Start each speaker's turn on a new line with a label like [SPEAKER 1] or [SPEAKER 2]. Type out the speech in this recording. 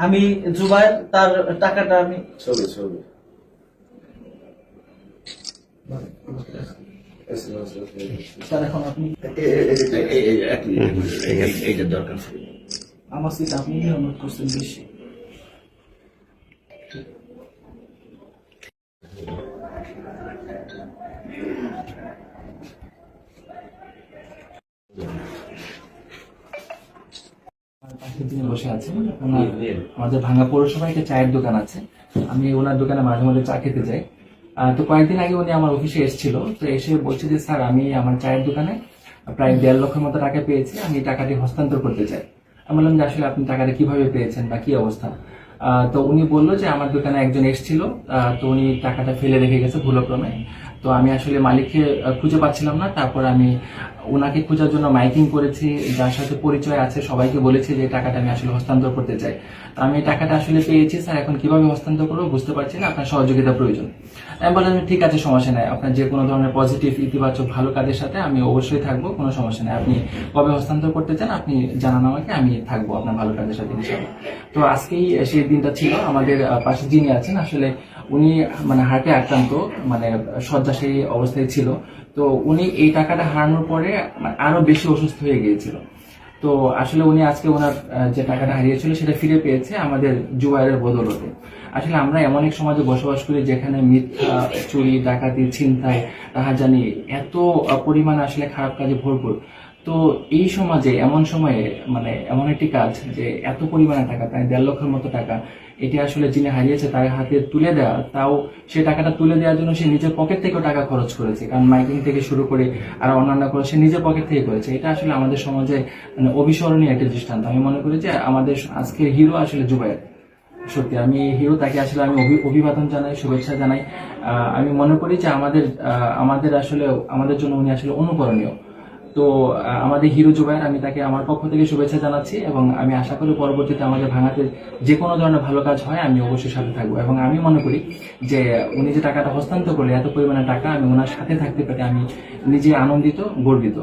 [SPEAKER 1] আমি জুবায়ের, তার টাকাটা আমি স্যার এখন আপনি
[SPEAKER 2] এইটার দরকার
[SPEAKER 1] আমার সিট আপনি অনুরোধ করছেন বেশি। যিনি বসে আছেন আমাদের ভাঙ্গা পৌরসভায় একটা চায়ের দোকান আছে, আমি ওনার দোকানে মাঝে মাঝে চা খেতে যাই। তো কয়েকদিন আগে উনি আমার অফিসে এসেছিল, তো এসে বলছে যে স্যার আমি আমার চায়ের দোকানে প্রায় 1.5 লক্ষের মতো টাকা পেয়েছি, আমি টাকাটি হস্তান্তর করতে চাই। আমি বললাম যে আসলে আপনি টাকাটা কিভাবে পেয়েছেন বা কি অবস্থা। তো উনি বললো যে আমার দোকানে একজন এসেছিল, তো উনি টাকাটা ফেলে রেখে গেছে ভুলক্রমে। তো আমি আসলে মালিককে খুঁজে পাচ্ছিলাম না, তারপর আমি ওনাকে খোঁজার জন্য মাইকিং করেছি, যার সাথে পরিচয় আছে সবাইকে বলেছি যে টাকাটা আমি আসলে হস্তান্তর করতে চাই। তো আমি এই টাকাটা আসলে পেয়েছি স্যার, এখন কিভাবে হস্তান্তর করবো বুঝতে পারছি না, আপনার সহযোগিতা প্রয়োজন। আমি বললাম ঠিক আছে, সমস্যা নাই, আপনার যে কোনো ধরনের পজিটিভ ইতিবাচক ভালো কাজের সাথে আমি অবশ্যই থাকবো, কোনো সমস্যা নেই। আপনি কবে হস্তান্তর করতে চান আপনি জানান আমাকে, আমি থাকবো আপনার ভালো কাজের সাথে ইনশাআল্লাহ। তো আজকেই সেই দিনটা ছিল। আমাদের পাশে যিনি আছেন আসলে উনি মানে হার্টে আক্রান্ত, মানে শয্যাশায়ী অবস্থায় ছিল। তো উনি এই টাকাটা হারানোর পরে আরো বেশি অসুস্থ হয়ে গিয়েছিল। তো আসলে উনি আজকে ওনার যে টাকাটা হারিয়েছিল সেটা ফিরে পেয়েছে আমাদের জুবায়েরের বদৌলতে। আসলে আমরা এমন এক সমাজে বসবাস করি যেখানে মিথ্যা, চুরি, ডাকাতি, ছিনতাই, রাহাজানি এত পরিমাণে আসলে খারাপ কাজে ভরপুর। তো এই সমাজে এমন সময়ে মানে এমন একটি কাজ যে এত পরিমাণে টাকা, প্রায় 1.5 লক্ষের মতো টাকা, এটি আসলে যিনি হারিয়েছে তার হাতে তুলে দেওয়া, তাও সে টাকাটা তুলে দেওয়ার জন্য সে নিজের পকেট থেকেও টাকা খরচ করেছে, কারণ মাইকিং থেকে শুরু করে আর অন্যান্য করে সে নিজের পকেট থেকে করেছে। এটা আসলে আমাদের সমাজে মানে অবিস্মরণীয় একটা দৃষ্টান্ত। আমি মনে করি যে আমাদের আজকের হিরো আসলে জুবায়ের। সত্যি আমি হিরো, তাকে আসলে আমি অভিবাদন জানাই, শুভেচ্ছা জানাই। আমি মনে করি যে আমাদের আসলে আমাদের জন্য উনি আসলে অনুকরণীয়। তো আমাদের হিরো জুবায়ের, আমি তাকে আমার পক্ষ থেকে শুভেচ্ছা জানাচ্ছি এবং আমি আশা করি পরবর্তীতে আমাদের ভাঙাতে যে কোনো ধরনের ভালো কাজ হয় আমি অবশ্যই সাথে থাকবো। এবং আমি মনে করি যে উনি যে টাকাটা হস্তান্তর করলে, এত পরিমাণে টাকা, আমি ওনার সাথে থাকতে পেরে আমি নিজে আনন্দিত, গর্বিত।